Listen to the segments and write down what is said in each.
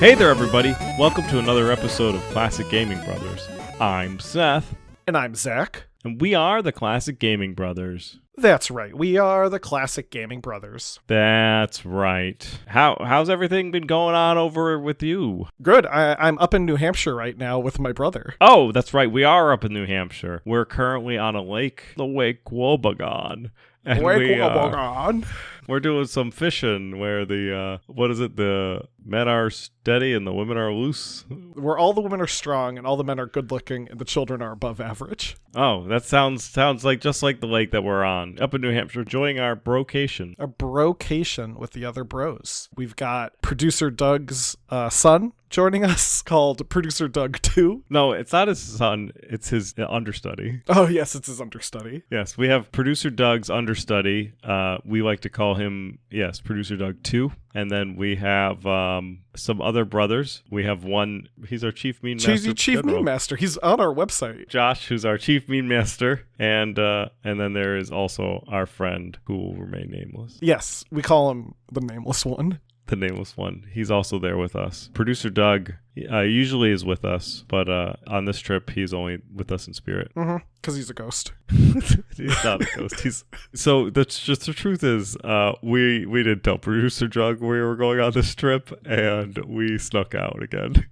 Hey there, everybody. Welcome to another episode of Classic Gaming Brothers. I'm Seth. And I'm Zach. And we are the Classic Gaming Brothers. That's right. We are the Classic Gaming Brothers. That's right. How's everything been going on over with you? Good. I'm up in New Hampshire right now with my brother. Oh, that's right. We are up in New Hampshire. We're currently on a lake, the Lake Wobegon. And we're doing some fishing where the men are steady and the women are loose. Where all the women are strong and all the men are good looking and the children are above average. Oh, that sounds like just like the lake that we're on up in New Hampshire, enjoying our brocation. A brocation with the other bros. We've got producer Doug's son joining us, called Producer Doug 2. No, it's not his son. It's his understudy. Oh, yes, it's his understudy. Yes, we have Producer Doug's understudy. We like to call him, Producer Doug 2. And then we have some other brothers. We have one, he's our Chief Mean Master. Chief Mean Master. He's on our website. Josh, who's our Chief Mean Master. And then there is also our friend who will remain nameless. Yes, we call him the Nameless One. The Nameless One. He's also there with us. Producer Doug usually is with us, but on this trip, he's only with us in spirit. Mm-hmm. Because he's a ghost. He's not a ghost. So that's just the truth is, we didn't tell Producer Doug we were going on this trip, and we snuck out again.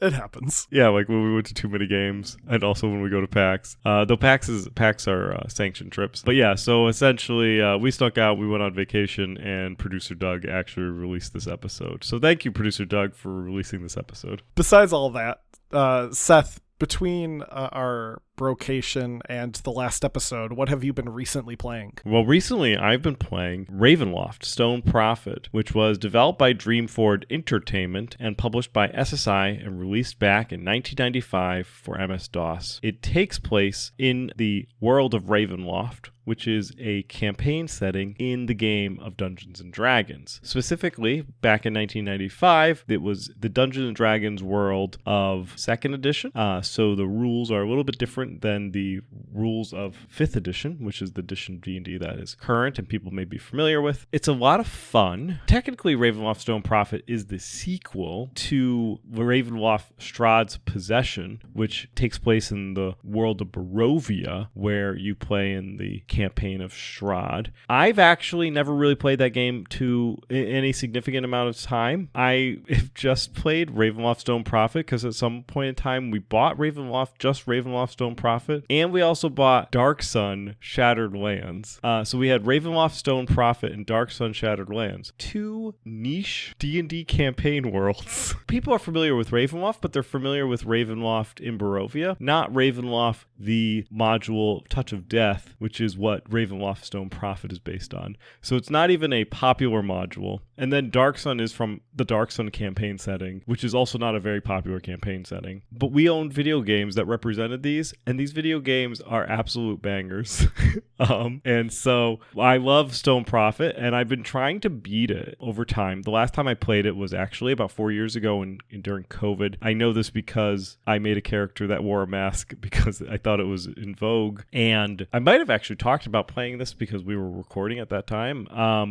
It happens. Yeah, like when we went to too many games, and also when we go to PAX. Though PAX are sanctioned trips. But yeah, so essentially, we snuck out, we went on vacation, and Producer Doug actually released this episode. So thank you, Producer Doug, for releasing this episode. Besides all that, Seth, between our brocation and the last episode, what have you been recently playing? Well, recently I've been playing Ravenloft Stone Prophet, which was developed by Dreamforward Entertainment and published by SSI and released back in 1995 for MS-DOS. It takes place in the world of Ravenloft, which is a campaign setting in the game of Dungeons & Dragons. Specifically, back in 1995, it was the Dungeons & Dragons world of 2nd edition, so the rules are a little bit different than the rules of 5th edition, which is the edition of D&D that is current and people may be familiar with. It's a lot of fun. Technically, Ravenloft Stone Prophet is the sequel to Ravenloft Strahd's Possession, which takes place in the world of Barovia, where you play in the campaign of Strahd. I've actually never really played that game to any significant amount of time. I have just played Ravenloft Stone Prophet because at some point in time we bought Ravenloft Stone Prophet, and we also bought Dark Sun Shattered Lands. So we had Ravenloft Stone Prophet and Dark Sun Shattered Lands. Two niche D&D campaign worlds. People are familiar with Ravenloft, but they're familiar with Ravenloft in Barovia, not Ravenloft, the module Touch of Death, which is what Ravenloft Stone Prophet is based on. So it's not even a popular module. And then Dark Sun is from the Dark Sun campaign setting, which is also not a very popular campaign setting. But we owned video games that represented these, and these video games are absolute bangers. And so I love Stone Prophet, and I've been trying to beat it over time. The last time I played it was actually about 4 years ago during COVID. I know this because I made a character that wore a mask because I thought it was in vogue. And I might have actually talked about playing this because we were recording at that time.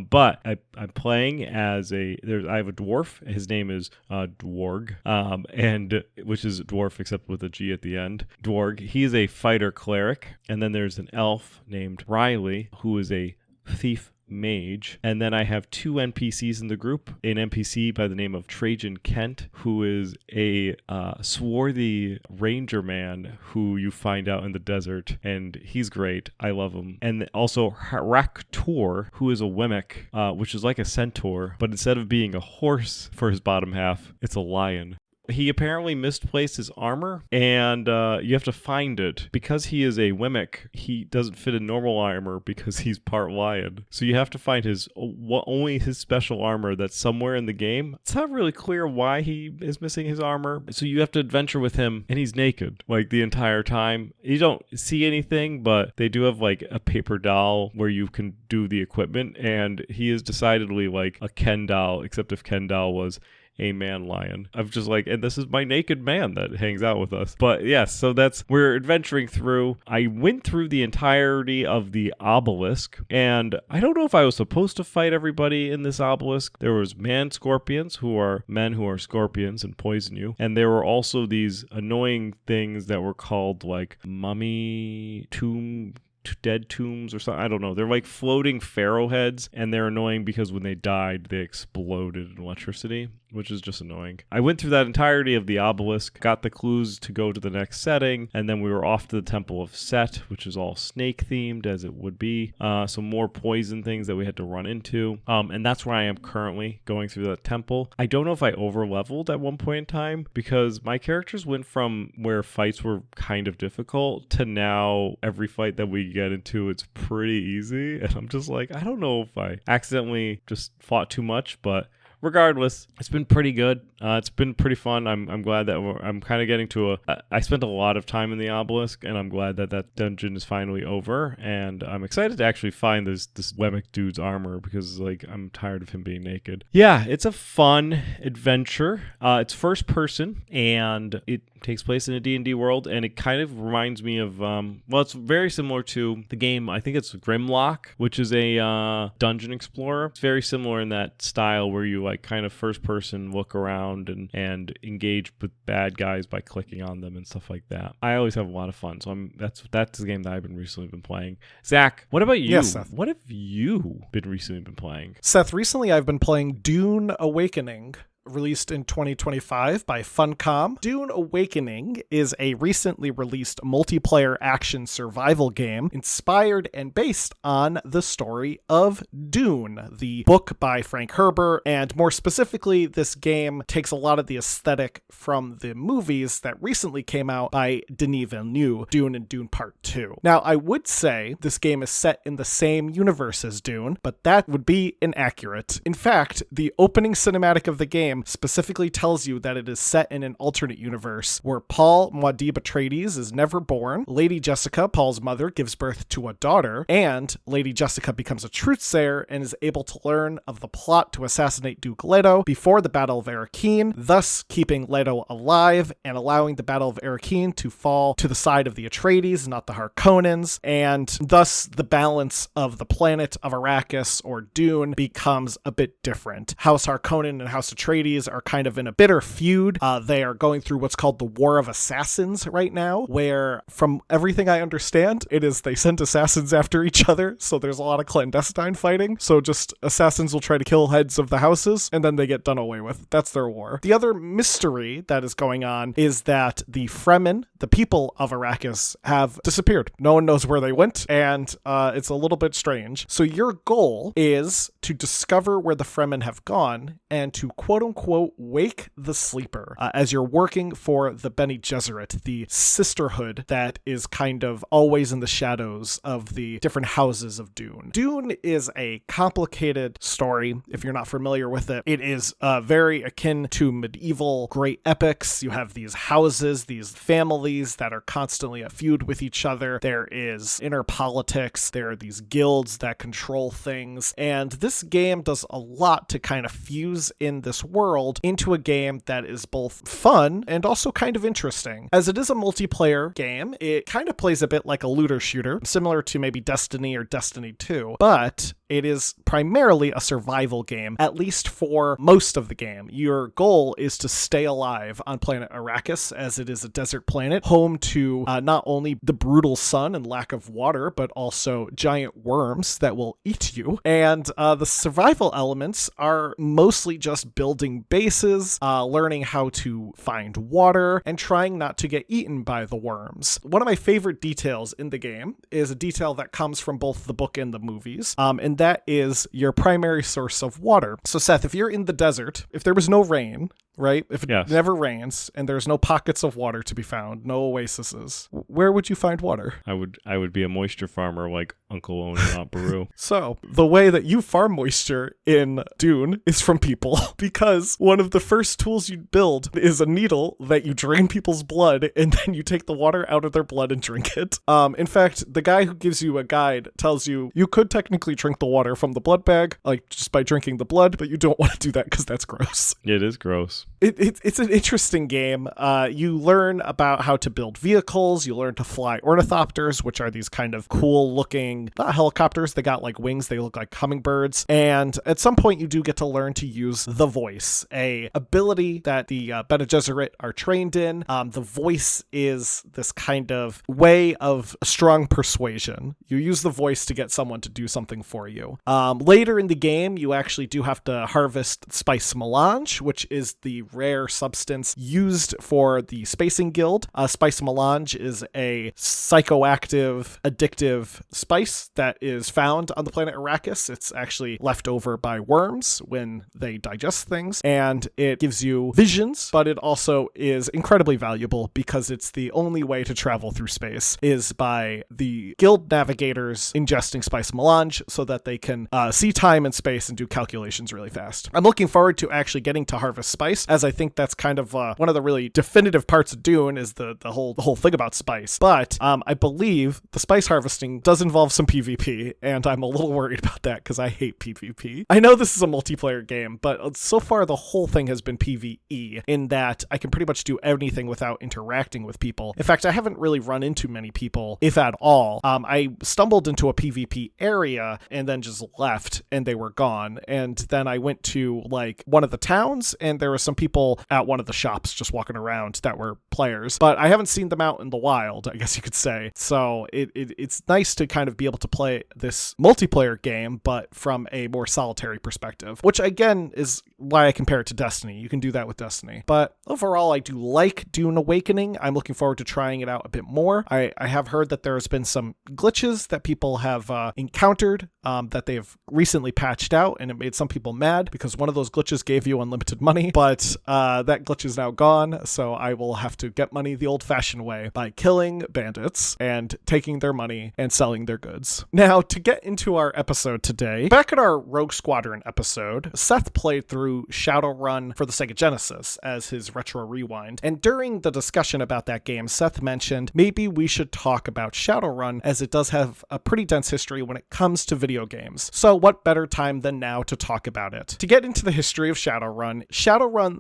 But I'm playing as I have a dwarf. His name is Dwarg, and which is dwarf except with a G at the end. Dwarg. He's a fighter cleric. And then there's an elf named Riley, who is a thief mage. And then I have two NPCs in the group. An NPC by the name of Trajan Kent, who is a swarthy ranger man who you find out in the desert, and he's great. I love him. And also Raktor, who is a Wemmick, which is like a centaur, but instead of being a horse for his bottom half, it's a lion. He apparently misplaced his armor, and you have to find it. Because he is a Wemmick, he doesn't fit in normal armor because he's part lion. So you have to find only his special armor that's somewhere in the game. It's not really clear why he is missing his armor. So you have to adventure with him, and he's naked, like, the entire time. You don't see anything, but they do have, like, a paper doll where you can do the equipment, and he is decidedly like a Ken doll, except if Ken doll was a man lion. I'm just like, and this is my naked man that hangs out with us. But yes, so we're adventuring through. I went through the entirety of the obelisk, and I don't know if I was supposed to fight everybody in this obelisk. There was man scorpions who are men who are scorpions and poison you, and there were also these annoying things that were called like mummy tomb dead tombs or something. I don't know. They're like floating pharaoh heads, and they're annoying because when they died, they exploded in electricity, which is just annoying. I went through that entirety of the obelisk, got the clues to go to the next setting, and then we were off to the Temple of Set, which is all snake themed as it would be. Some more poison things that we had to run into. And that's where I am currently going through that temple. I don't know if I over leveled at one point in time because my characters went from where fights were kind of difficult to now every fight that we get into, it's pretty easy. And I'm just like, I don't know if I accidentally just fought too much, but regardless, it's been pretty good. It's been pretty fun. I'm glad that I'm kind of getting to I spent a lot of time in the obelisk, and I'm glad that that dungeon is finally over. And I'm excited to actually find this Wemmick dude's armor because like I'm tired of him being naked. Yeah, it's a fun adventure. It's first person, and it takes place in a D&D world, and it kind of reminds me of it's very similar to the game, I think it's Grimlock, which is a dungeon explorer. It's very similar in that style where you like kind of first person look around and engage with bad guys by clicking on them and stuff like that. I always have a lot of fun, so that's the game that I've recently been playing. Zach, what about you? Yes, Seth. What have you recently been playing? Seth, recently I've been playing Dune Awakening, released in 2025 by Funcom. Dune Awakening is a recently released multiplayer action survival game inspired and based on the story of Dune, the book by Frank Herbert, and more specifically, this game takes a lot of the aesthetic from the movies that recently came out by Denis Villeneuve, Dune and Dune Part 2. Now, I would say this game is set in the same universe as Dune, but that would be inaccurate. In fact, the opening cinematic of the game specifically tells you that it is set in an alternate universe where Paul Muad'Dib Atreides is never born, Lady Jessica, Paul's mother, gives birth to a daughter, and Lady Jessica becomes a truthsayer and is able to learn of the plot to assassinate Duke Leto before the Battle of Arrakeen, thus keeping Leto alive and allowing the Battle of Arrakeen to fall to the side of the Atreides, not the Harkonnens, and thus the balance of the planet of Arrakis or Dune becomes a bit different. House Harkonnen and House Atreides are kind of in a bitter feud. They are going through what's called the War of Assassins right now, where from everything I understand, it is they send assassins after each other, so there's a lot of clandestine fighting. So just assassins will try to kill heads of the houses, and then they get done away with. That's their war. The other mystery that is going on is that the Fremen, the people of Arrakis, have disappeared. No one knows where they went, and it's a little bit strange. So your goal is to discover where the Fremen have gone and to quote-unquote wake the sleeper as you're working for the Bene Gesserit, the sisterhood that is kind of always in the shadows of the different houses of Dune. Dune is a complicated story, if you're not familiar with it. It is very akin to medieval great epics. You have these houses, these families that are constantly at feud with each other. There is inner politics. There are these guilds that control things. And this game does a lot to kind of fuse in this world into a game that is both fun and also kind of interesting. As it is a multiplayer game, it kind of plays a bit like a looter shooter, similar to maybe Destiny or Destiny 2, but it is primarily a survival game, at least for most of the game. Your goal is to stay alive on planet Arrakis, as it is a desert planet, home to not only the brutal sun and lack of water, but also giant worms that will eat you. And the survival elements are mostly just building bases, learning how to find water, and trying not to get eaten by the worms. One of my favorite details in the game is a detail that comes from both the book and the movies, and that is your primary source of water. So Seth, if you're in the desert, if there was no rain, right? If it Yes. never rains and there's no pockets of water to be found, no oases, where would you find water? I would be a moisture farmer like Uncle Owen and Aunt Beru. So the way that you farm moisture in Dune is from people, because one of the first tools you build is a needle that you drain people's blood, and then you take the water out of their blood and drink it. In fact, the guy who gives you a guide tells you could technically drink the water from the blood bag, like just by drinking the blood, but you don't want to do that because that's gross. It is gross. It's an interesting game. You learn about how to build vehicles. You learn to fly ornithopters, which are these kind of cool looking, not helicopters. They got like wings. They look like hummingbirds. And at some point you do get to learn to use the voice, a ability that the Bene Gesserit are trained in. The voice is this kind of way of strong persuasion. You use the voice to get someone to do something for you. Later in the game, you actually do have to harvest spice melange, which is the rare substance used for the Spacing Guild. Spice melange is a psychoactive, addictive spice that is found on the planet Arrakis. It's actually left over by worms when they digest things, and it gives you visions, but it also is incredibly valuable because it's the only way to travel through space is by the guild navigators ingesting spice melange so that they can see time and space and do calculations really fast. I'm looking forward to actually getting to harvest spice, as I think that's kind of one of the really definitive parts of Dune is the whole thing about spice. But I believe the spice harvesting does involve some PvP, and I'm a little worried about that because I hate PvP. I know this is a multiplayer game, but so far the whole thing has been PvE, in that I can pretty much do anything without interacting with people. In fact, I haven't really run into many people, if at all. I stumbled into a PvP area and then just left, and they were gone. And then I went to like one of the towns, and there were some people at one of the shops just walking around that were players, but I haven't seen them out in the wild, I guess you could say. So it's nice to kind of be able to play this multiplayer game, but from a more solitary perspective, which again is why I compare it to Destiny. You can do that with Destiny. But overall, I do like Dune Awakening. I'm looking forward to trying it out a bit more. I have heard that there's been some glitches that people have encountered that they've recently patched out, and it made some people mad because one of those glitches gave you unlimited money, but that glitch is now gone, so I will have to get money the old-fashioned way by killing bandits and taking their money and selling their goods. Now, to get into our episode today, back at our Rogue Squadron episode, Seth played through Shadowrun for the Sega Genesis as his retro rewind, and during the discussion about that game, Seth mentioned maybe we should talk about Shadowrun, as it does have a pretty dense history when it comes to video games. So what better time than now to talk about it? To get into the history of Shadowrun,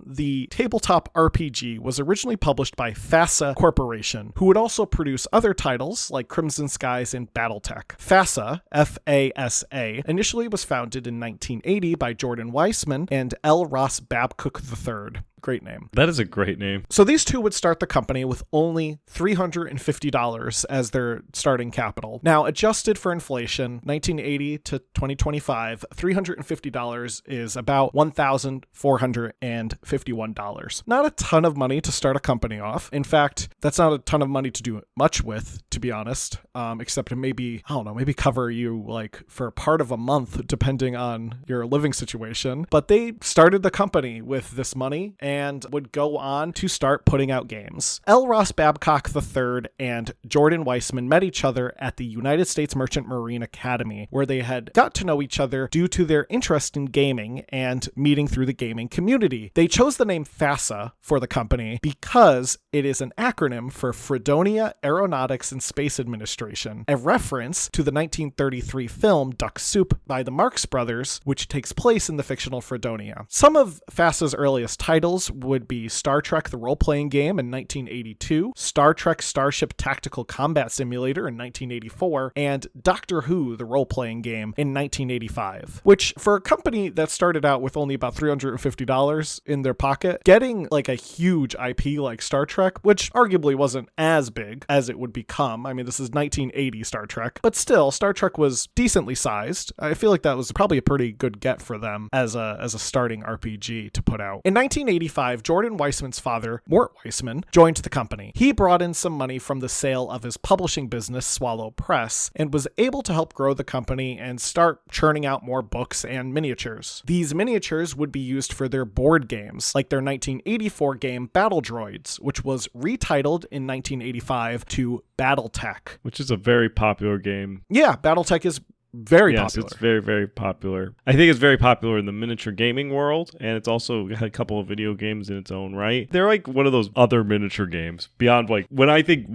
the tabletop RPG, was originally published by FASA Corporation, who would also produce other titles like Crimson Skies and Battletech. FASA, F-A-S-A, initially was founded in 1980 by Jordan Weissman and L. Ross Babcock III. Great name. That is a great name. So these two would start the company with only $350 as their starting capital. Now, adjusted for inflation, 1980 to 2025, $350 is about $1,451. Not a ton of money to start a company off. In fact, that's not a ton of money to do much with, to be honest, except to maybe cover you like for part of a month, depending on your living situation. But they started the company with this money and would go on to start putting out games. L. Ross Babcock III and Jordan Weissman met each other at the United States Merchant Marine Academy, where they had got to know each other due to their interest in gaming and meeting through the gaming community. They chose the name FASA for the company because it is an acronym for Fredonia Aeronautics and Space Administration, a reference to the 1933 film Duck Soup by the Marx Brothers, which takes place in the fictional Fredonia. Some of FASA's earliest titles would be Star Trek the Role-Playing Game in 1982, Star Trek Starship Tactical Combat Simulator in 1984, and Doctor Who the Role-Playing Game in 1985, which for a company that started out with only about $350 in their pocket, getting like a huge IP like Star Trek, which arguably wasn't as big as it would become. I mean, this is 1980 Star Trek, but still, Star Trek was decently sized. I feel like that was probably a pretty good get for them as a starting RPG to put out. In 1985, 1985, Jordan Weissman's father, Mort Weissman, joined the company. He brought in some money from the sale of his publishing business, Swallow Press, and was able to help grow the company and start churning out more books and miniatures. These miniatures would be used for their board games, like their 1984 game Battle Droids, which was retitled in 1985 to Battletech. Which is a very popular game. Yeah, Battletech is very popular. Yes, it's very, very popular. I think it's very popular in the miniature gaming world, and it's also got a couple of video games in its own right. They're like one of those other miniature games. Beyond like I think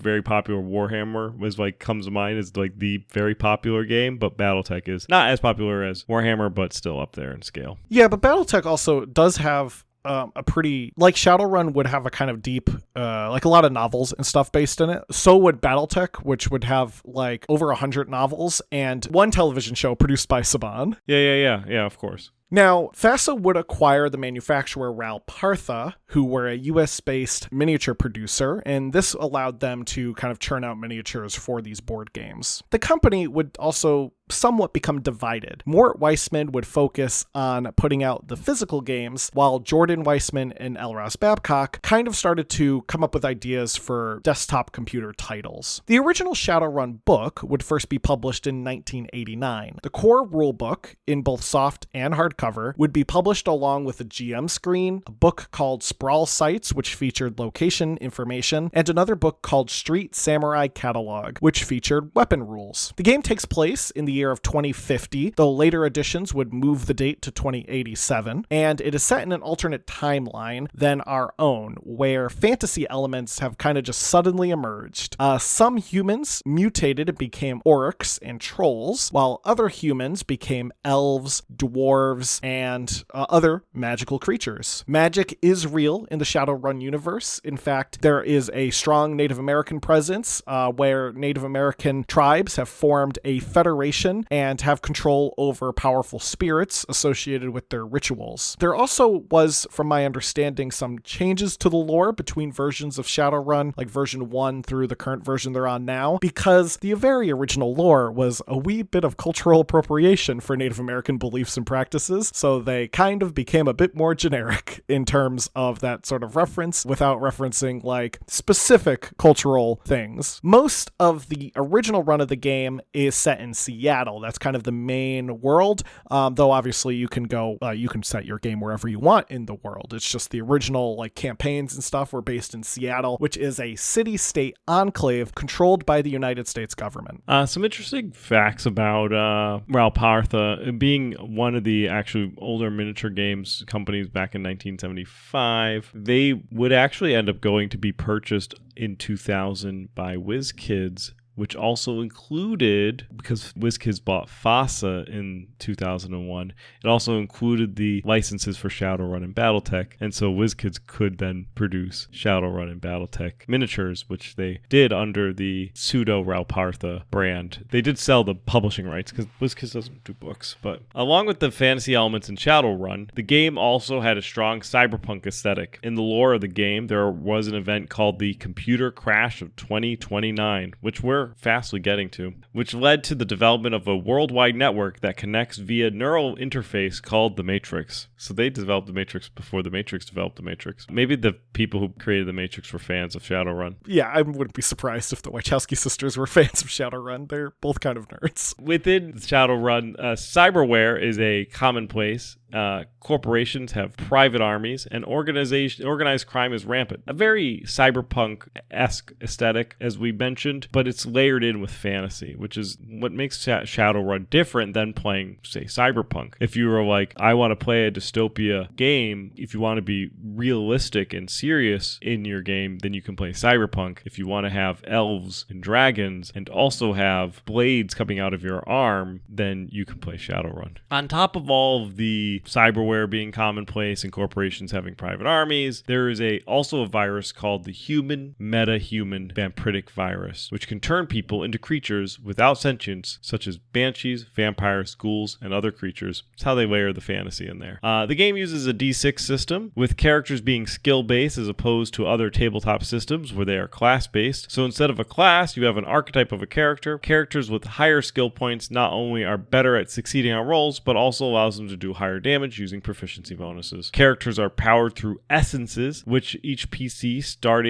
very popular Warhammer was like comes to mind as like the very popular game, but BattleTech is not as popular as Warhammer, but still up there in scale. Yeah, but BattleTech also does have a pretty, like Shadowrun would have a kind of deep, like a lot of novels and stuff based in it. So would BattleTech, which would have like over 100 novels and one television show produced by Saban. Yeah, of course. Now, FASA would acquire the manufacturer Ralpartha, who were a US-based miniature producer, and this allowed them to kind of churn out miniatures for these board games. The company would also somewhat become divided. Mort Weissman would focus on putting out the physical games, while Jordan Weissman and L. Ross Babcock kind of started to come up with ideas for desktop computer titles. The original Shadowrun book would first be published in 1989. The core rulebook, in both soft and hardcover, would be published along with a GM screen, a book called Sprawl Sites, which featured location information, and another book called Street Samurai Catalog, which featured weapon rules. The game takes place in the year of 2050, though later editions would move the date to 2087, and it is set in an alternate timeline than our own, where fantasy elements have kind of just suddenly emerged. Some humans mutated and became orcs and trolls, while other humans became elves, dwarves, and other magical creatures. Magic is real in the Shadowrun universe. In fact, there is a strong Native American presence where Native American tribes have formed a federation and have control over powerful spirits associated with their rituals. There also was, from my understanding, some changes to the lore between versions of Shadowrun, like version 1 through the current version they're on now, because the very original lore was a wee bit of cultural appropriation for Native American beliefs and practices, so they kind of became a bit more generic in terms of that sort of reference without referencing like specific cultural things. Most of the original run of the game is set in Seattle. That's kind of the main world, though obviously you can set your game wherever you want in the world. It's just the original like campaigns and stuff were based in Seattle, which is a city-state enclave controlled by the United States government. Some interesting facts about Ralpartha being one of the actually older miniature games companies back in 1975. They would actually end up going to be purchased in 2000 by WizKids, which also included, because WizKids bought FASA in 2001, it also included the licenses for Shadowrun and BattleTech, and so WizKids could then produce Shadowrun and BattleTech miniatures, which they did under the pseudo Ralpartha brand. They did sell the publishing rights, because WizKids doesn't do books, but along with the fantasy elements in Shadowrun, the game also had a strong cyberpunk aesthetic. In the lore of the game, there was an event called the Computer Crash of 2029, which we're fastly getting to, which led to the development of a worldwide network that connects via neural interface called the Matrix. So they developed the Matrix before the Matrix developed the Matrix. Maybe the people who created the Matrix were fans of Shadowrun. Yeah, I wouldn't be surprised if the Wachowski sisters were fans of Shadowrun. They're both kind of nerds. Within Shadowrun, cyberware is a commonplace. Corporations have private armies, and organized crime is rampant. A very cyberpunk-esque aesthetic, as we mentioned, but it's layered in with fantasy, which is what makes Shadowrun different than playing, say, cyberpunk. If you were like, I want to play a dystopia game, if you want to be realistic and serious in your game, then you can play cyberpunk. If you want to have elves and dragons and also have blades coming out of your arm, then you can play Shadowrun. On top of all of the cyberware being commonplace and corporations having private armies, there is also a virus called the human meta-human vampiric virus, which can turn people into creatures without sentience, such as banshees, vampires, ghouls, and other creatures. That's how they layer the fantasy in there. The game uses a D6 system, with characters being skill-based as opposed to other tabletop systems where they are class-based. So instead of a class, you have an archetype of a character. Characters with higher skill points not only are better at succeeding on rolls, but also allows them to do higher damage damage using proficiency bonuses. Characters are powered through essences, which each PC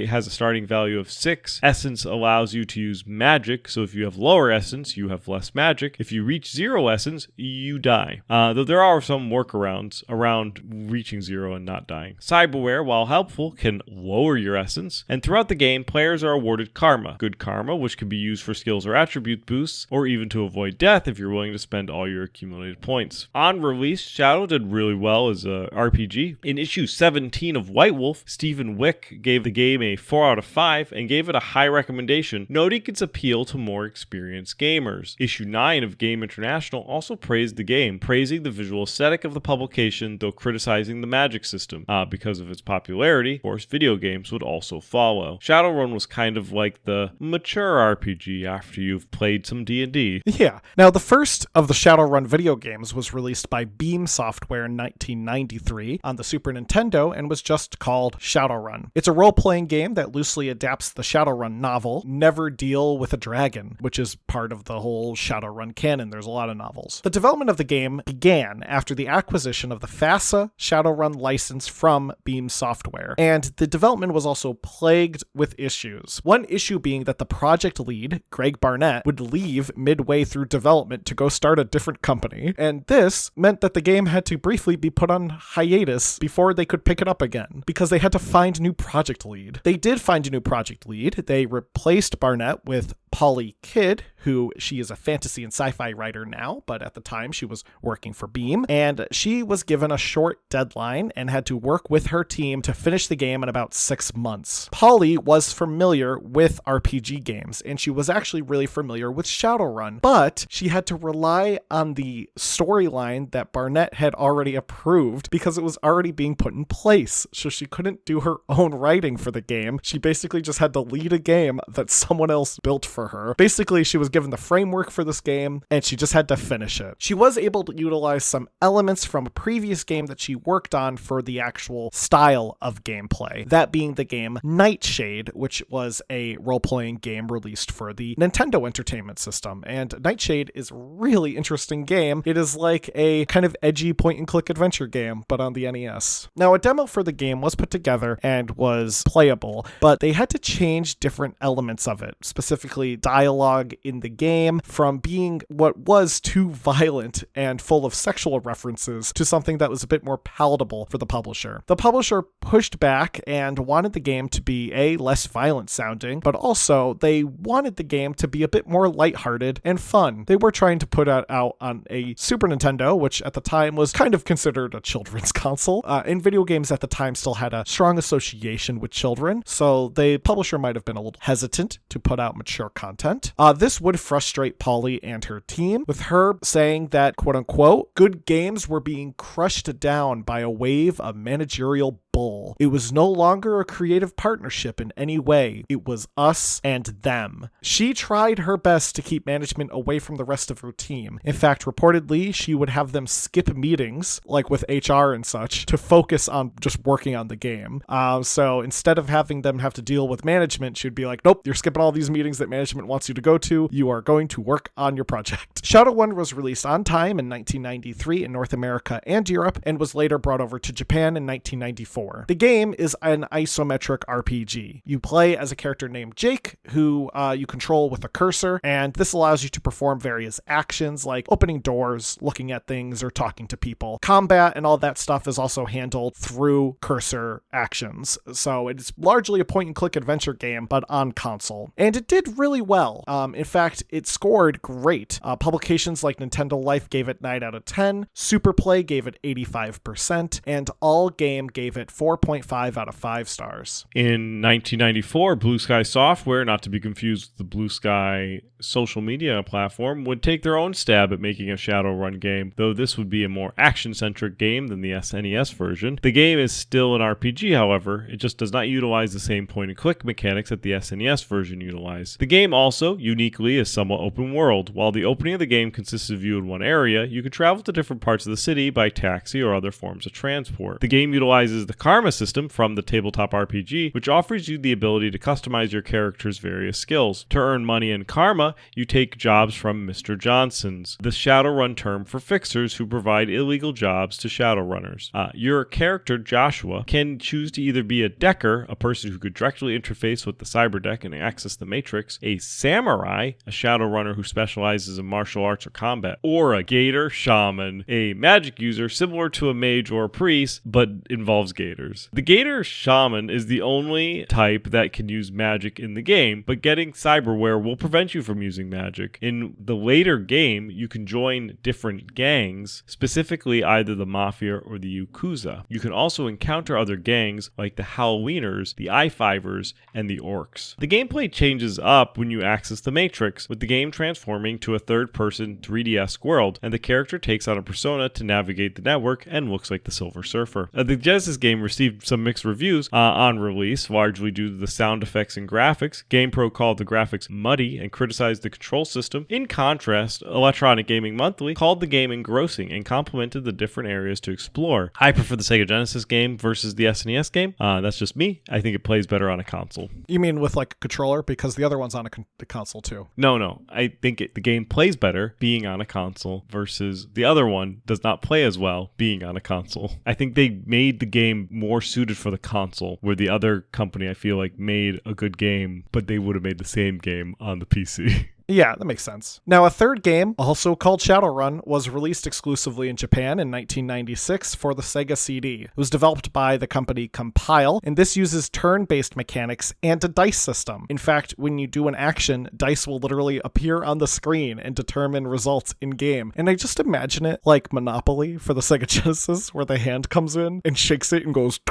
has a starting value of 6. Essence allows you to use magic, so if you have lower essence, you have less magic. If you reach 0 essence, you die. Though there are some workarounds around reaching 0 and not dying. Cyberware, while helpful, can lower your essence, and throughout the game, players are awarded karma. Good karma, which can be used for skills or attribute boosts, or even to avoid death if you're willing to spend all your accumulated points. On release, Shadow did really well as a RPG. In issue 17 of White Wolf, Stephen Wick gave the game a 4 out of 5 and gave it a high recommendation, noting its appeal to more experienced gamers. Issue 9 of Game International also praised the game, praising the visual aesthetic of the publication, though criticizing the magic system. Because of its popularity, of course, video games would also follow. Shadowrun was kind of like the mature RPG after you've played some D&D. Yeah. Now, the first of the Shadowrun video games was released by Beam Software in 1993 on the Super Nintendo and was just called Shadowrun. It's a role-playing game that loosely adapts the Shadowrun novel, Never Deal with a Dragon, which is part of the whole Shadowrun canon. There's a lot of novels. The development of the game began after the acquisition of the FASA Shadowrun license from Beam Software, and the development was also plagued with issues. One issue being that the project lead, Greg Barnett, would leave midway through development to go start a different company, and this meant that the game had to briefly be put on hiatus before they could pick it up again, because they had to find a new project lead. They did find a new project lead. They replaced Barnett with Polly Kidd, who she is a fantasy and sci-fi writer now, but at the time she was working for Beam, and she was given a short deadline and had to work with her team to finish the game in about 6 months. Polly was familiar with RPG games, and she was actually really familiar with Shadowrun, but she had to rely on the storyline that Barnett had already approved because it was already being put in place, so she couldn't do her own writing for the game. She basically just had to lead a game that someone else built for her. Basically, she was given the framework for this game, and she just had to finish it. She was able to utilize some elements from a previous game that she worked on for the actual style of gameplay, that being the game Nightshade, which was a role-playing game released for the Nintendo Entertainment System. And Nightshade is a really interesting game. It is like a kind of edgy point-and-click adventure game, but on the NES. Now, a demo for the game was put together and was playable, but they had to change different elements of it, specifically dialogue in the game, from being what was too violent and full of sexual references to something that was a bit more palatable for the publisher. The publisher pushed back and wanted the game to be less violent sounding, but also they wanted the game to be a bit more lighthearted and fun. They were trying to put it out on a Super Nintendo, which at the time was kind of considered a children's console, and video games at the time still had a strong association with children, so the publisher might have been a little hesitant to put out mature content. This would frustrate Polly and her team, with her saying that, quote unquote, good games were being crushed down by a wave of managerial bull. It was no longer a creative partnership in any way. It was us and them. She tried her best to keep management away from the rest of her team. In fact, reportedly, she would have them skip meetings, like with HR and such, to focus on just working on the game. So instead of having them have to deal with management, she'd be like, nope, you're skipping all these meetings that management wants you to go to. You are going to work on your project. Shadowrun was released on time in 1993 in North America and Europe, and was later brought over to Japan in 1994. The game is an isometric RPG. You play as a character named Jake, who you control with a cursor, and this allows you to perform various actions like opening doors, looking at things, or talking to people. Combat and all that stuff is also handled through cursor actions, so it's largely a point-and-click adventure game, but on console. And it did really well. In fact, it scored great. Publications like Nintendo Life gave it 9 out of 10, Superplay gave it 85%, and All Game gave it 4.5 out of 5 stars. In 1994, Blue Sky Software, not to be confused with the Blue Sky social media platform, would take their own stab at making a Shadowrun game, though this would be a more action-centric game than the SNES version. The game is still an RPG, however. It just does not utilize the same point-and-click mechanics that the SNES version utilized. The game game also, uniquely, is somewhat open world. While the opening of the game consists of you in one area, you can travel to different parts of the city by taxi or other forms of transport. The game utilizes the karma system from the tabletop RPG, which offers you the ability to customize your character's various skills. To earn money and karma, you take jobs from Mr. Johnson's, the Shadowrun term for fixers who provide illegal jobs to Shadowrunners. Your character, Joshua, can choose to either be a Decker, a person who could directly interface with the cyberdeck and access the Matrix, a Samurai, a Shadowrunner who specializes in martial arts or combat, or a Gator Shaman, a magic user similar to a mage or a priest, but involves gators. The Gator Shaman is the only type that can use magic in the game, but getting cyberware will prevent you from using magic. In the later game, you can join different gangs, specifically either the Mafia or the Yakuza. You can also encounter other gangs like the Halloweeners, the I-Fivers, and the Orcs. The gameplay changes up when you access the Matrix, with the game transforming to a third-person 3D-esque world, and the character takes on a persona to navigate the network and looks like the Silver Surfer. The Genesis game received some mixed reviews on release, largely due to the sound effects and graphics. GamePro called the graphics muddy and criticized the control system. In contrast, Electronic Gaming Monthly called the game engrossing and complimented the different areas to explore. I prefer the Sega Genesis game versus the SNES game. That's just me. I think it plays better on a console. You mean with like a controller? Because the other one's on the console too. No. I think the game plays better being on a console versus the other one does not play as well being on a console. I think they made the game more suited for the console, where the other company I feel like made a good game, but they would have made the same game on the PC. Yeah, that makes sense. Now, a third game, also called Shadowrun, was released exclusively in Japan in 1996 for the Sega CD. It was developed by the company Compile, and this uses turn-based mechanics and a dice system. In fact, when you do an action, dice will literally appear on the screen and determine results in-game. And I just imagine it like Monopoly for the Sega Genesis, where the hand comes in and shakes it and goes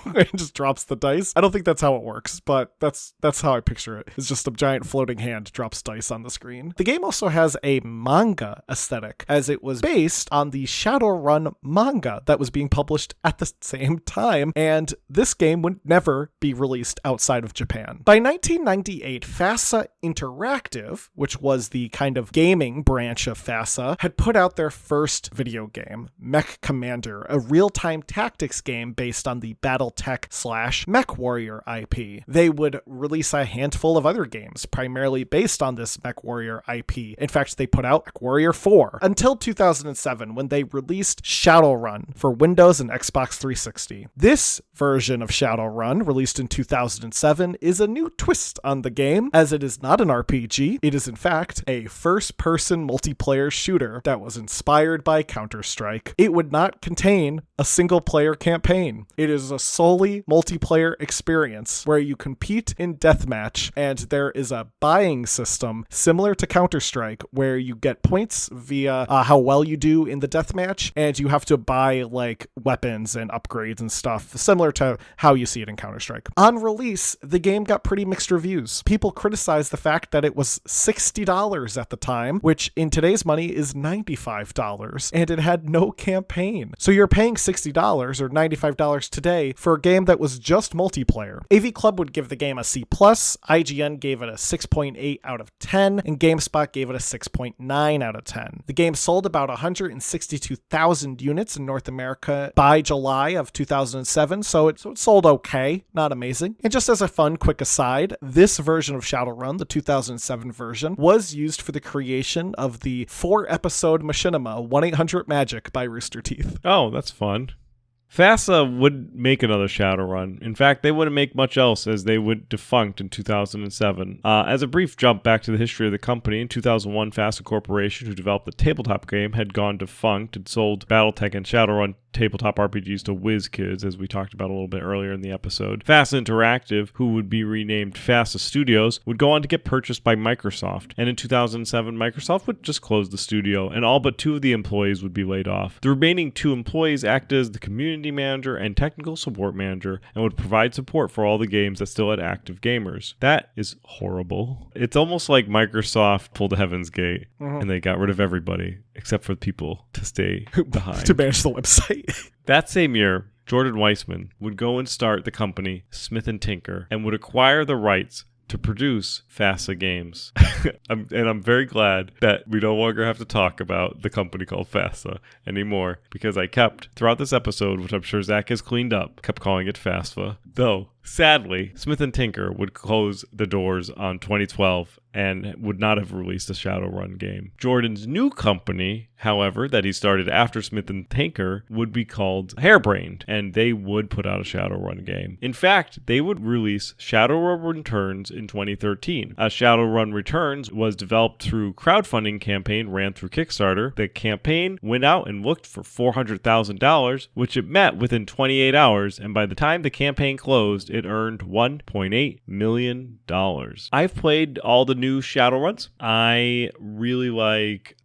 and just drops the dice. I don't think that's how it works, but that's how I picture it. It's just a giant floating hand drops dice on the screen. The game also has a manga aesthetic, as it was based on the Shadowrun manga that was being published at the same time, and this game would never be released outside of Japan. By 1998, FASA Interactive, which was the kind of gaming branch of FASA, had put out their first video game, Mech Commander, a real-time tactics game based on the BattleTech/Mech Warrior IP. They would release a handful of other games, primarily based on this Mech Warrior IP. In fact, they put out Mech Warrior 4 until 2007, when they released Shadowrun for Windows and Xbox 360. This version of Shadowrun, released in 2007, is a new twist on the game, as it is not an RPG. It is in fact a first-person multiplayer shooter that was inspired by Counter-Strike. It would not contain a single-player campaign. It is a solely multiplayer experience where you compete in deathmatch, and there is a buying system similar to Counter-Strike, where you get points via how well you do in the deathmatch, and you have to buy like weapons and upgrades and stuff, similar to how you see it in Counter-Strike. On release, the game got pretty mixed reviews. People criticized the fact that it was $60 at the time, which in today's money is $95, and it had no campaign. So you're paying $60 or $95 today for a game that was just multiplayer. AV Club would give the game a C+, IGN gave it a 6.8 out of 10, and GameSpot gave it a 6.9 out of 10. The game sold about 162,000 units in North America by July of 2007, so it sold okay, not amazing. And just as a fun quick aside, this version of Shadowrun, the 2007 version, was used for the creation of the 4-episode machinima 1-800-MAGIC by Rooster Teeth. Oh, that's fun. FASA would make another Shadowrun. In fact, they wouldn't make much else, as they would defunct in 2007. As a brief jump back to the history of the company, in 2001, FASA Corporation, who developed the tabletop game, had gone defunct and sold BattleTech and Shadowrun tabletop RPGs to WizKids, as we talked about a little bit earlier in the episode. FASA Interactive, who would be renamed FASA Studios, would go on to get purchased by Microsoft. And in 2007, Microsoft would just close the studio, and all but 2 of the employees would be laid off. The remaining 2 employees acted as the community manager and technical support manager, and would provide support for all the games that still had active gamers. That is horrible. It's almost like Microsoft pulled a Heaven's Gate, and they got rid of everybody except for the people to stay behind. To manage the website. That same year, Jordan Weissman would go and start the company Smith & Tinker, and would acquire the rights to produce FASA games. I'm very glad that we no longer have to talk about the company called FASA anymore, because I kept, throughout this episode, which I'm sure Zach has cleaned up, kept calling it FASFA. Though, sadly, Smith & Tinker would close the doors on 2012 and would not have released a Shadowrun game. Jordan's new company, however, that he started after Smith & Tinker, would be called Harebrained, and they would put out a Shadowrun game. In fact, they would release Shadowrun Returns in 2013. Shadowrun Returns was developed through crowdfunding campaign ran through Kickstarter. The campaign went out and looked for $400,000, which it met within 28 hours, and by the time the campaign closed, it earned $1.8 million. I've played all the new Shadowruns.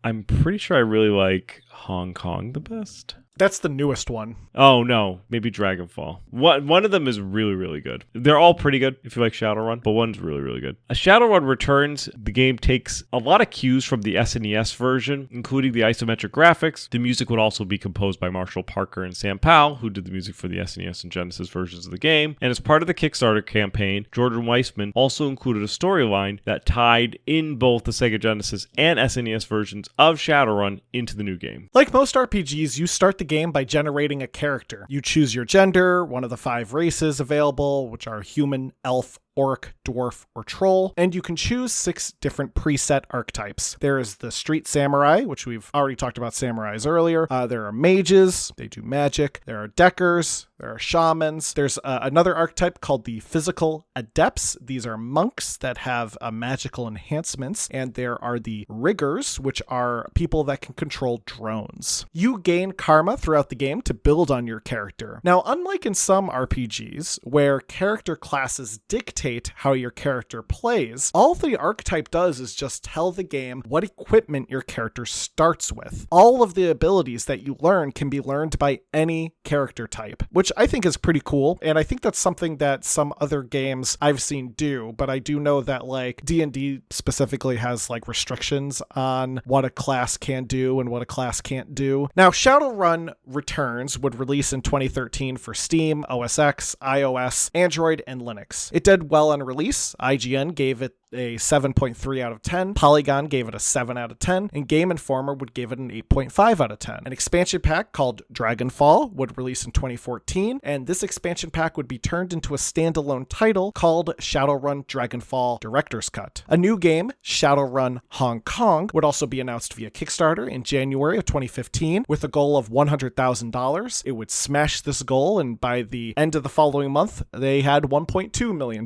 I'm pretty sure I really like Hong Kong the best. That's the newest one. Oh, no. Maybe Dragonfall. One of them is really, really good. They're all pretty good if you like Shadowrun, but one's really, really good. A Shadowrun Returns, the game takes a lot of cues from the SNES version, including the isometric graphics. The music would also be composed by Marshall Parker and Sam Powell, who did the music for the SNES and Genesis versions of the game. And as part of the Kickstarter campaign, Jordan Weissman also included a storyline that tied in both the Sega Genesis and SNES versions of Shadowrun into the new game. Like most RPGs, you start the game by generating a character. You choose your gender, one of the 5 races available, which are human, elf, orc, dwarf, or troll, and you can choose 6 different preset archetypes. There is the street samurai, which we've already talked about samurais earlier. There are mages, they do magic. There are deckers, there are shamans. There's another archetype called the physical adepts. These are monks that have magical enhancements, and there are the riggers, which are people that can control drones. You gain karma throughout the game to build on your character. Now, unlike in some RPGs, where character classes dictate how your character plays, all the archetype does is just tell the game what equipment your character starts with. All of the abilities that you learn can be learned by any character type, which I think is pretty cool, and I think that's something that some other games I've seen do, but I do know that like D&D specifically has like restrictions on what a class can do and what a class can't do. Now, Shadowrun Returns would release in 2013 for Steam, OS X, iOS, Android, and Linux. It did well on release. IGN gave it a 7.3 out of 10. Polygon gave it a 7 out of 10. And Game Informer would give it an 8.5 out of 10. An expansion pack called Dragonfall would release in 2014. And this expansion pack would be turned into a standalone title called Shadowrun Dragonfall Director's Cut. A new game, Shadowrun Hong Kong, would also be announced via Kickstarter in January of 2015 with a goal of $100,000. It would smash this goal, and by the end of the following month, they had $1.2 million.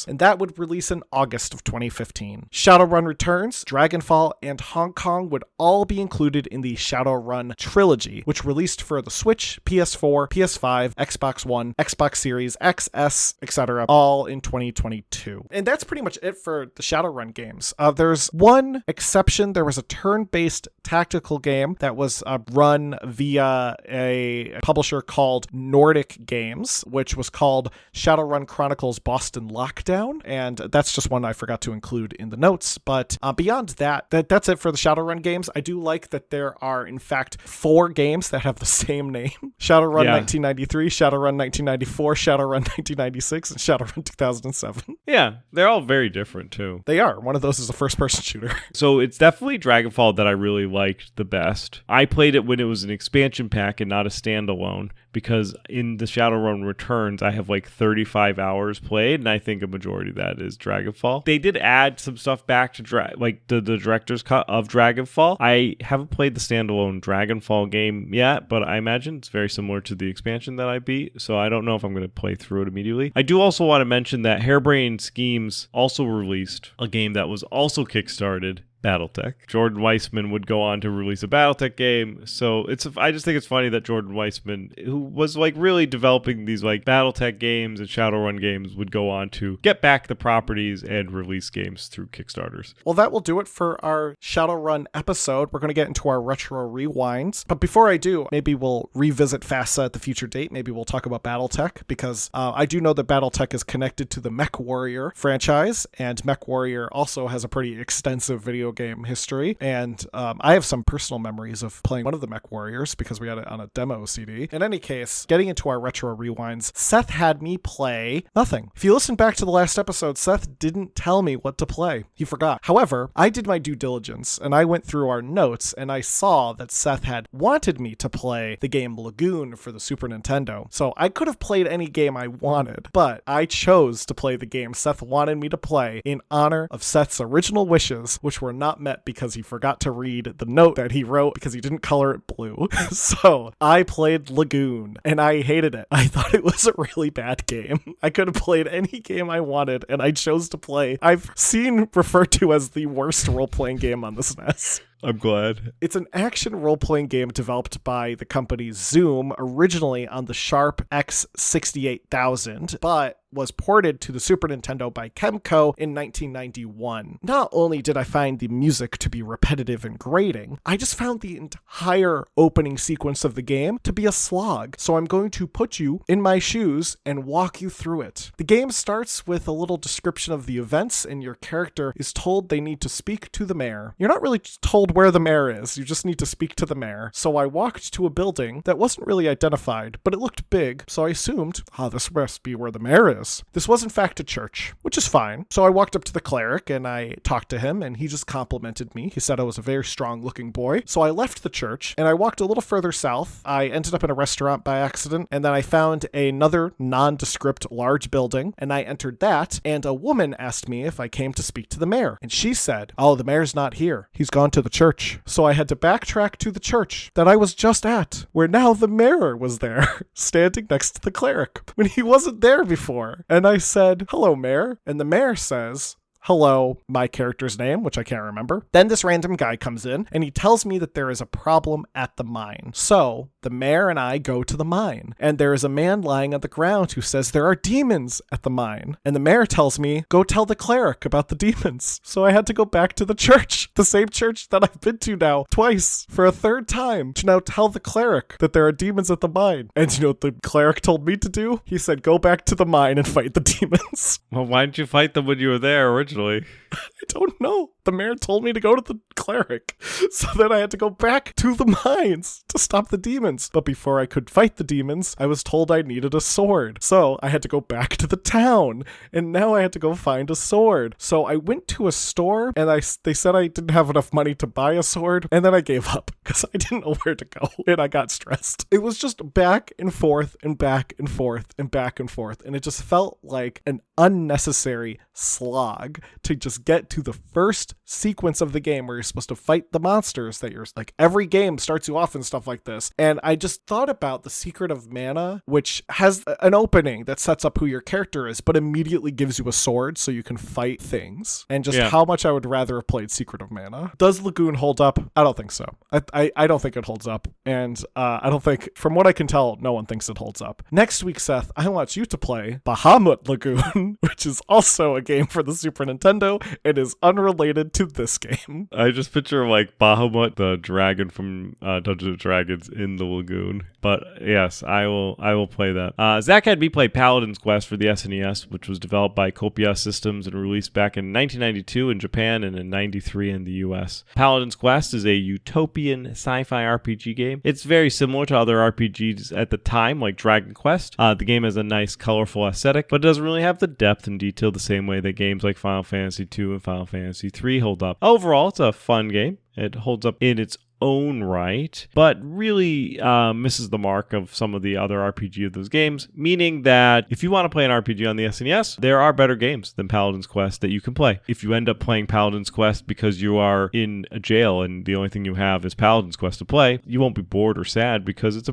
And that would release in August of 2015. Shadowrun Returns, Dragonfall, and Hong Kong would all be included in the Shadowrun trilogy, which released for the Switch, PS4, PS5, Xbox One, Xbox Series XS, etc., all in 2022. And that's pretty much it for the Shadowrun games. There's one exception. There was a turn-based tactical game that was run via a publisher called Nordic Games, which was called Shadowrun Chronicles Boston Lockdown, and that's just one I forgot to include in the notes. But beyond that's it for the Shadowrun games. I do like that there are, in fact, 4 games that have the same name. Shadowrun 1993, Shadowrun 1994, Shadowrun 1996, and Shadowrun 2007. Yeah, they're all very different, too. They are. One of those is a first-person shooter. So it's definitely Dragonfall that I really liked the best. I played it when it was an expansion pack and not a standalone, because in the Shadowrun Returns, I have like 35 hours played, and I think a majority of that is Dragonfall. They did add some stuff back to the director's cut of Dragonfall. I haven't played the standalone Dragonfall game yet, but I imagine it's very similar to the expansion that I beat, so I don't know if I'm going to play through it immediately. I do also want to mention that Harebrained Schemes also released a game that was also kickstarted, Battletech. Jordan Weissman would go on to release a Battletech game. So I just think it's funny that Jordan Weissman, who was like really developing these like Battletech games and Shadowrun games, would go on to get back the properties and release games through Kickstarters. Well, that will do it for our Shadowrun episode. We're going to get into our retro rewinds. But before I do, maybe we'll revisit FASA at the future date. Maybe we'll talk about Battletech, because I do know that Battletech is connected to the MechWarrior franchise, and MechWarrior also has a pretty extensive video video game history, and I have some personal memories of playing one of the Mech Warriors because we had it on a demo CD. In any case, getting into our retro rewinds, Seth had me play nothing. If you listen back to the last episode, Seth didn't tell me what to play. He forgot. However, I did my due diligence, and I went through our notes, and I saw that Seth had wanted me to play the game Lagoon for the Super Nintendo. So I could have played any game I wanted, but I chose to play the game Seth wanted me to play in honor of Seth's original wishes, which were not met because he forgot to read the note that he wrote because he didn't color it blue. So I played Lagoon, and I hated it. I thought it was a really bad game. I could have played any game I wanted, and I chose to play I've seen referred to as the worst role-playing game on the SNES. I'm glad. It's an action role-playing game developed by the company Zoom, originally on the Sharp X68000, but was ported to the Super Nintendo by Kemco in 1991. Not only did I find the music to be repetitive and grating, I just found the entire opening sequence of the game to be a slog. So I'm going to put you in my shoes and walk you through it. The game starts with a little description of the events, and your character is told they need to speak to the mayor. You're not really told where the mayor is, you just need to speak to the mayor. So I walked to a building that wasn't really identified, but it looked big, so I assumed, this must be where the mayor is. This was in fact a church, which is fine. So I walked up to the cleric and I talked to him, and he just complimented me. He said I was a very strong looking boy. So I left the church and I walked a little further south. I ended up in a restaurant by accident, and then I found another nondescript large building, and I entered that, and a woman asked me if I came to speak to the mayor, and she said, the mayor's not here. He's gone to the church. So I had to backtrack to the church that I was just at, where now the mayor was there, standing next to the cleric, when he wasn't there before. And I said, "Hello, mayor." And the mayor says, "Hello," my character's name, which I can't remember. Then this random guy comes in and he tells me that there is a problem at the mine. So the mayor and I go to the mine, and there is a man lying on the ground who says there are demons at the mine. And the mayor tells me, "Go tell the cleric about the demons." So I had to go back to the church, the same church that I've been to now twice for a third time, to now tell the cleric that there are demons at the mine. And you know what the cleric told me to do? He said, "Go back to the mine and fight the demons." Well, why didn't you fight them when you were there originally? I don't know. The mayor told me to go to the cleric. So then I had to go back to the mines to stop the demons. But before I could fight the demons, I was told I needed a sword. So I had to go back to the town. And now I had to go find a sword. So I went to a store, and they said I didn't have enough money to buy a sword. And then I gave up because I didn't know where to go. And I got stressed. It was just back and forth and back and forth and back and forth. And it just felt like an unnecessary slog to just get to the first sequence of the game where you're supposed to fight the monsters that you're like, every game starts you off and stuff like this. And I just thought about the Secret of Mana, which has an opening that sets up who your character is, but immediately gives you a sword so you can fight things, and just how much I would rather have played Secret of Mana. Does Lagoon hold up? I don't think so. I don't think it holds up. And I don't think, from what I can tell, no one thinks it holds up. Next week, Seth, I want you to play Bahamut Lagoon, which is also a game for the Super Nintendo and is unrelated to this game. I just picture like Bahamut, the dragon from Dungeons and Dragons, in the lagoon. But yes, I will play that. Zach had me play Paladin's Quest for the SNES, which was developed by Copia Systems and released back in 1992 in Japan and in 93 in the US. Paladin's Quest is a utopian sci-fi RPG game. It's very similar to other RPGs at the time, like Dragon Quest. The game has a nice, colorful aesthetic, but it doesn't really have the depth and detail the same way that games like Final Fantasy II and Final Fantasy III hold up. Overall, it's a fun game. It holds up in its own right, but really misses the mark of some of the other RPG of those games, meaning that if you want to play an RPG on the SNES, there are better games than Paladin's Quest that you can play. If you end up playing Paladin's Quest because you are in a jail and the only thing you have is Paladin's Quest to play, you won't be bored or sad because it's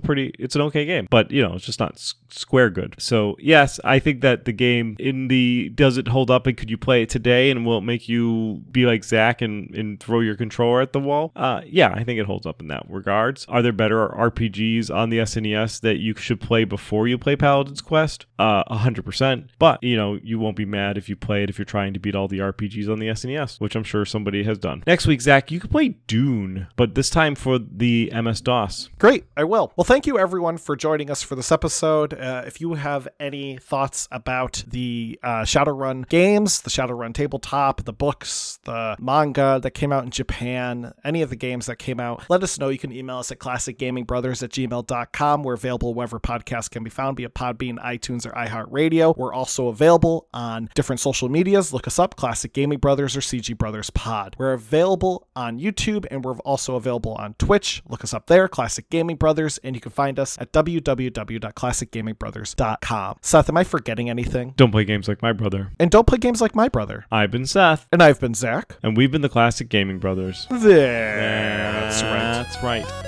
an okay game, but it's just not square good. So yes, I think that the game does it hold up, and could you play it today and will it make you be like Zach and throw your controller at the wall? Yeah, I think think it holds up in that regards. Are there better RPGs on the SNES that you should play before you play Paladin's Quest? 100%. But, you won't be mad if you play it if you're trying to beat all the RPGs on the SNES, which I'm sure somebody has done. Next week, Zach, you can play Dune, but this time for the MS-DOS. Great, I will. Well, thank you everyone for joining us for this episode. If you have any thoughts about the Shadowrun games, the Shadowrun tabletop, the books, the manga that came out in Japan, any of the games that came out, let us know. You can email us at classicgamingbrothers@gmail.com. We're available wherever podcasts can be found, be it Podbean, iTunes, or iHeartRadio. We're also available on different social medias. Look us up, Classic Gaming Brothers or CG Brothers Pod. We're available on YouTube, and we're also available on Twitch. Look us up there, Classic Gaming Brothers, and you can find us at www.classicgamingbrothers.com. Seth, am I forgetting anything? Don't play games like my brother. And don't play games like my brother. I've been Seth. And I've been Zach. And we've been the Classic Gaming Brothers. That's right. That's right.